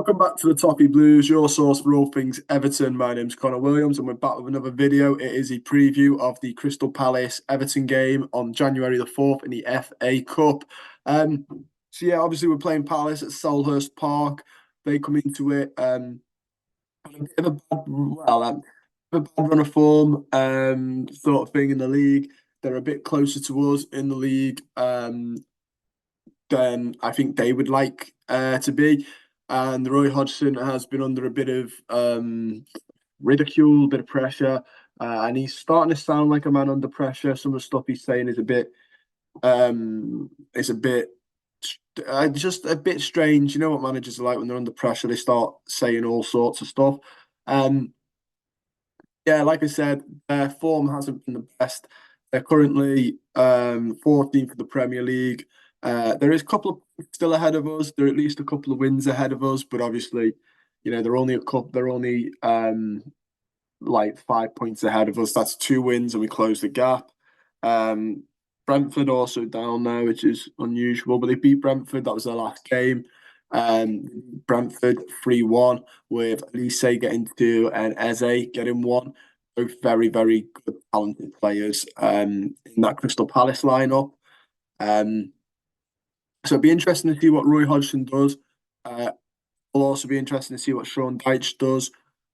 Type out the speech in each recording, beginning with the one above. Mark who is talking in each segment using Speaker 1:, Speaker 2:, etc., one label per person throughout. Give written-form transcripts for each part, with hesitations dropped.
Speaker 1: Welcome back to the Toffee Blues, your source for all things Everton. My name's Connor Williams, and we're back with another video. It is a preview of the Crystal Palace Everton game on January the 4th in the FA Cup. Obviously we're playing Palace at Selhurst Park. They come into it on a bit of a bad run of form, sort of thing in the league. They're a bit closer to us in the league than I think they would like to be. And Roy Hodgson has been under a bit of ridicule, a bit of pressure, and he's starting to sound like a man under pressure. Some of the stuff he's saying is just a bit strange. You know what managers are like when they're under pressure; they start saying all sorts of stuff. Like I said, their form hasn't been the best. They're currently 14th of the Premier League. There is a couple of points still ahead of us. There are at least a couple of wins ahead of us, but obviously, they're only a couple. They're only like 5 points ahead of us. That's two wins, and we close the gap. Brentford also down now, which is unusual, but they beat Brentford. That was their last game. Brentford 3-1 with Elise getting two and Eze getting one. Both very, very good, talented players in that Crystal Palace lineup. So it'd be interesting to see what Roy Hodgson does. It'll also be interesting to see what Sean Dyche does.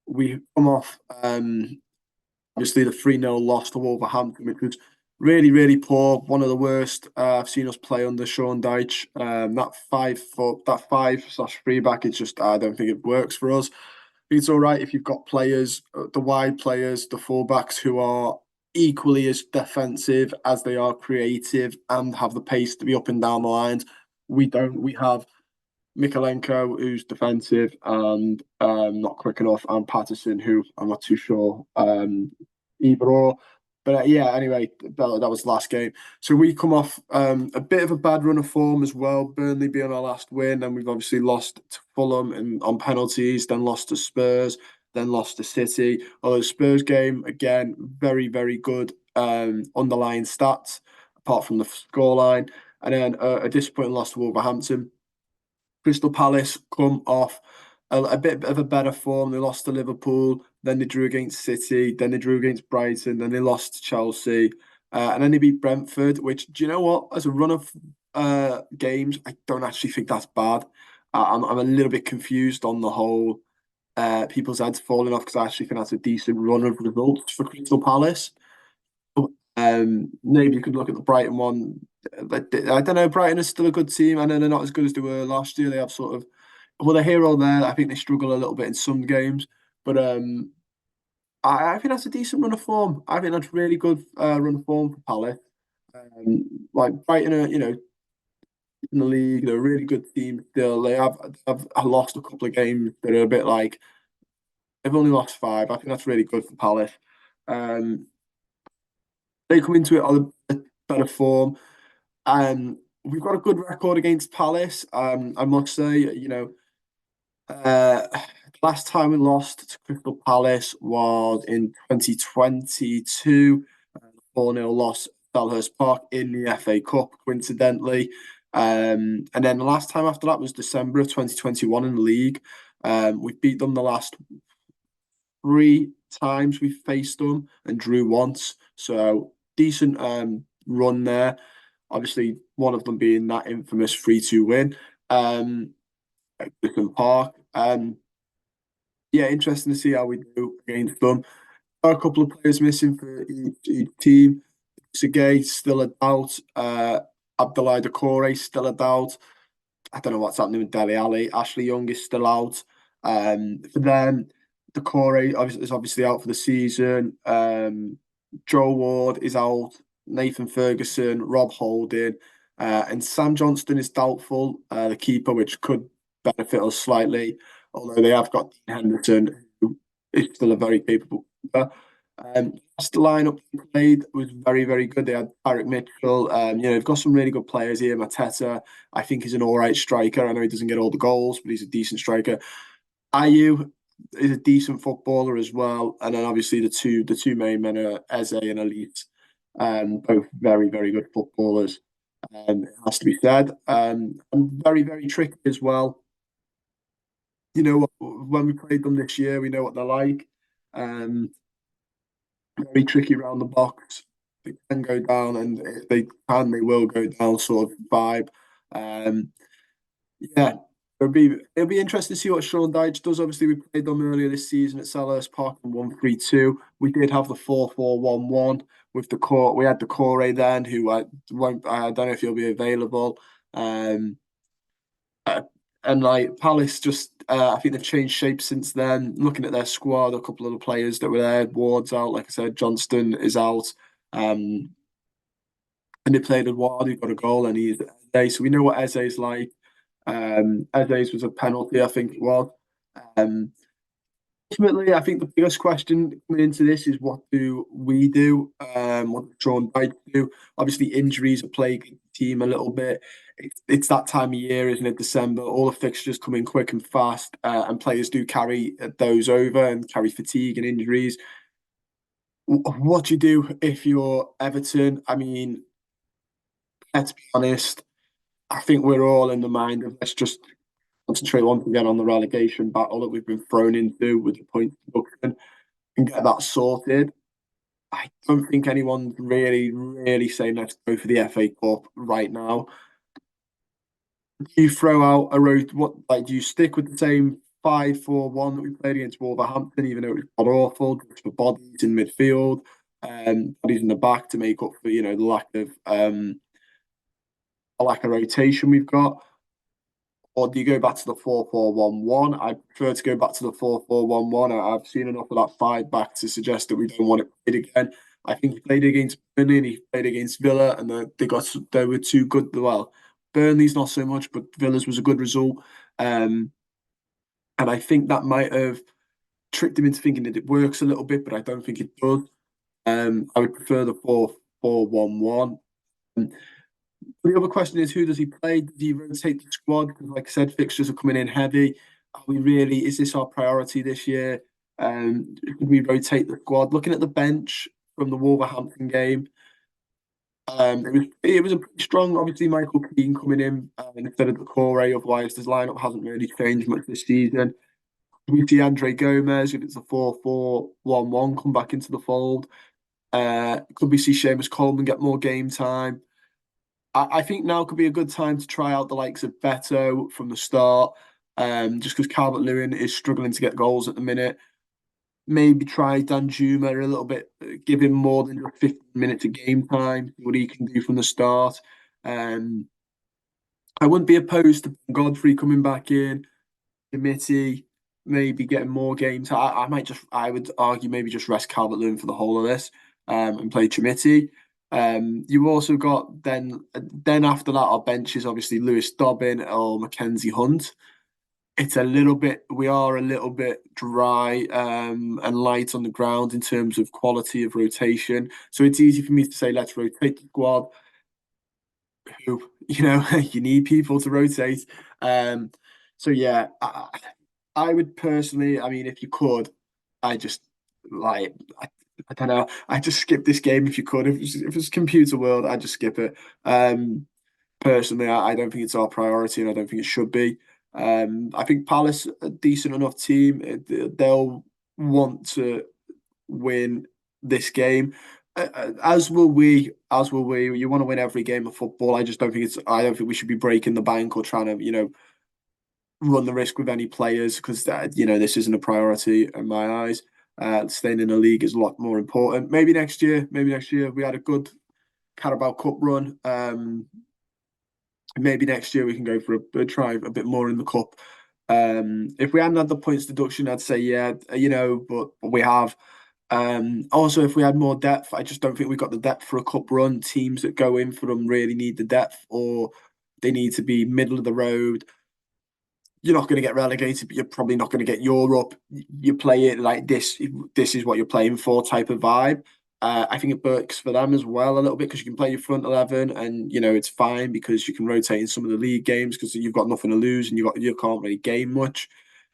Speaker 1: We come off obviously the 3-0 loss to Wolverhampton, which was really, really poor. One of the worst I've seen us play under Sean Dyche. That 5/3 back, it's just I don't think it works for us. It's all right if you've got players, the wide players, the fullbacks who are equally as defensive as they are creative and have the pace to be up and down the lines. We don't. We have Mikalenko, who's defensive and not quick enough, and Patterson, who I'm not too sure either or. But anyway, that was the last game. So we come off a bit of a bad run of form as well. Burnley being our last win, and we've obviously lost to Fulham and on penalties, then lost to Spurs, then lost to City. Although Spurs game, again, very, very good underlying stats, apart from the scoreline. And then a disappointing loss to Wolverhampton. Crystal Palace come off a bit of a better form. They lost to Liverpool, then they drew against City, then they drew against Brighton, then they lost to Chelsea, and then they beat Brentford, which, do you know what? As a run of games, I don't actually think that's bad. I'm a little bit confused on the whole people's heads falling off because I actually think that's a decent run of results for Crystal Palace. Maybe you could look at the Brighton one. I don't know. Brighton is still a good team. I know they're not as good as they were last year. They have sort of, well, they're here or there. I think they struggle a little bit in some games, but I think that's a decent run of form. I think that's really good run of form for Palace. Like Brighton are, in the league, they're a really good team still. They have lost a couple of games that are a bit like they've only lost five. I think that's really good for Palace. They come into it on a better form. We've got a good record against Palace. I must say, last time we lost to Crystal Palace was in 2022, 4-0 loss at Selhurst Park in the FA Cup, coincidentally. And then the last time after that was December of 2021 in the league. We beat them the last three times we faced them and drew once. So decent run there. Obviously, one of them being that infamous 3-2 win at Goodison Park. Interesting to see how we do against them. A couple of players missing for each team. Sergei still a doubt. Abdoulaye Doucouré still a doubt. I don't know what's happening with Dele Alli. Ashley Young is still out. For them, Doucouré is obviously out for the season. Joe Ward is out. Nathan Ferguson, Rob Holding, and Sam Johnston is doubtful, the keeper, which could benefit us slightly. Although they have got Dean Henderson, who is still a very capable keeper. The lineup they played was very, very good. They had Tyrick Mitchell. They've got some really good players here. Mateta, I think, is an all right striker. I know he doesn't get all the goals, but he's a decent striker. Ayew is a decent footballer as well. And then obviously the two main men are Eze and Elite. Both very, very good footballers. It has to be said. And very, very tricky as well. when we played them this year, we know what they're like. Um, Very tricky around the box. They can go down, and if they can, they will go down. Sort of vibe. Um, yeah, it'll be interesting to see what Sean Dyche does. Obviously, we played them earlier this season at Selhurst Park and won 3-2. We did have the 4-4-1-1 with the core. We had the core then, who I won't. I don't know if he'll be available. Um, uh, and like Palace, just I think they've changed shape since then. Looking at their squad, a couple of the players that were there, Ward's out. Like I said, Johnston is out. Um, and they played Edouard, who got a goal, and he's Eze. So we know what Eze's like. Eze's was a penalty, I think it was. Um, Ultimately, I think the biggest question coming into this is what do we do? What does Sean Dyche do? Obviously, injuries are plaguing the team a little bit. It's that time of year, isn't it? December, all the fixtures come in quick and fast, and players do carry those over and carry fatigue and injuries. What do you do if you're Everton? I mean, let's be honest. I think we're all in the mind of let's just concentrate once again on the relegation battle that we've been thrown into with the points deduction and get that sorted. I don't think anyone's really saying let's go for the FA Cup right now. Do you throw out a road? What like do you stick with the same 5-4-1 that we played against Wolverhampton, even though it was god awful, just for bodies in midfield, bodies in the back to make up for the lack of rotation we've got? Or do you go back to the 4-4-1-1? I prefer to go back to the 4-4-1-1. I've seen enough of that five back to suggest that we don't want it played again. I think he played against Burnley and he played against Villa, and they were too good. Well, Burnley's not so much, but Villa's was a good result. Um, and I think that might have tricked him into thinking that it works a little bit, but I don't think it does. I would prefer the 4-4-1-1. The other question is, who does he play? Does he rotate the squad? Because, like I said, fixtures are coming in heavy. Is this our priority this year? Should we rotate the squad? Looking at the bench from the Wolverhampton game, it was a pretty strong, obviously, Michael Keane coming in instead of the core. Otherwise, this lineup hasn't really changed much this season. We see Andre Gomez, if it's a 4-4-1-1, come back into the fold. Could we see Seamus Coleman get more game time? I think now could be a good time to try out the likes of Beto from the start, just because Calvert Lewin is struggling to get goals at the minute. Maybe try Danjuma a little bit, give him more than just 15 minutes of game time, see what he can do from the start. Um, I wouldn't be opposed to Godfrey coming back in, committee, maybe getting more games. I would argue maybe just rest Calvert Lewin for the whole of this, and play Committee. You also got then after that our bench is obviously Lewis Dobbin or Mackenzie Hunt. We are a little bit dry and light on the ground in terms of quality of rotation. So it's easy for me to say let's rotate the squad. Who you need people to rotate. Um, so yeah, I would personally, I mean, if you could, I just like I don't know, I just skip this game if you could. If it's computer world, I just skip it. Personally, I don't think it's our priority, and I don't think it should be. I think Palace, a decent enough team, they'll want to win this game. As will we. As will we. You want to win every game of football. I just don't think it's. I don't think we should be breaking the bank or trying to, run the risk with any players because this isn't a priority in my eyes. Staying in the league is a lot more important. Maybe next year. Maybe next year we had a good Carabao Cup run. Maybe next year we can go for a try a bit more in the cup. If we hadn't had the points deduction, I'd say yeah, but we have. Also, if we had more depth, I just don't think we've got the depth for a cup run. Teams that go in for them really need the depth, or they need to be middle of the road. You're not going to get relegated, but you're probably not going to get Europe. You play it like this. This is what you're playing for, type of vibe. I think it works for them as well a little bit because you can play your front 11, and it's fine because you can rotate in some of the league games because you've got nothing to lose and you can't really gain much.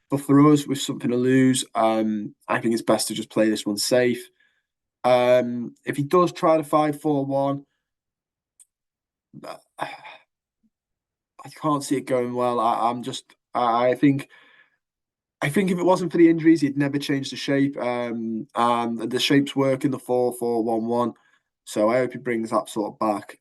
Speaker 1: But for us, with something to lose, I think it's best to just play this one safe. If he does try the 5-4-1, I can't see it going well. I think I think if it wasn't for the injuries, he'd never change the shape. And the shapes work in the 4-4-1-1. So I hope he brings that sort of back.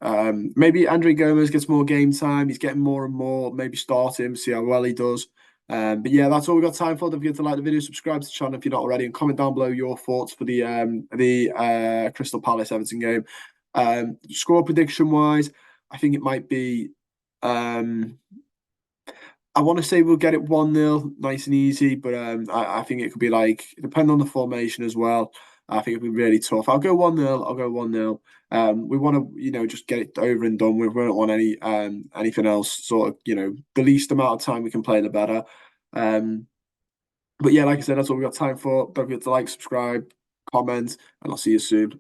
Speaker 1: Maybe Andre Gomez gets more game time. He's getting more and more. Maybe start him, see how well he does. But yeah, that's all we've got time for. Don't forget to like the video, subscribe to the channel if you're not already, and comment down below your thoughts for the Crystal Palace Everton game. Score prediction wise, I think it might be um I want to say we'll get it 1-0, nice and easy, but I think it could be like, depending on the formation as well. I think it'll be really tough. I'll go 1-0. I'll go 1-0. We want to, just get it over and done with. We don't want anything else. Sort of, the least amount of time we can play, the better. Um, but yeah, like I said, that's all we got time for. Don't forget to like, subscribe, comment, and I'll see you soon.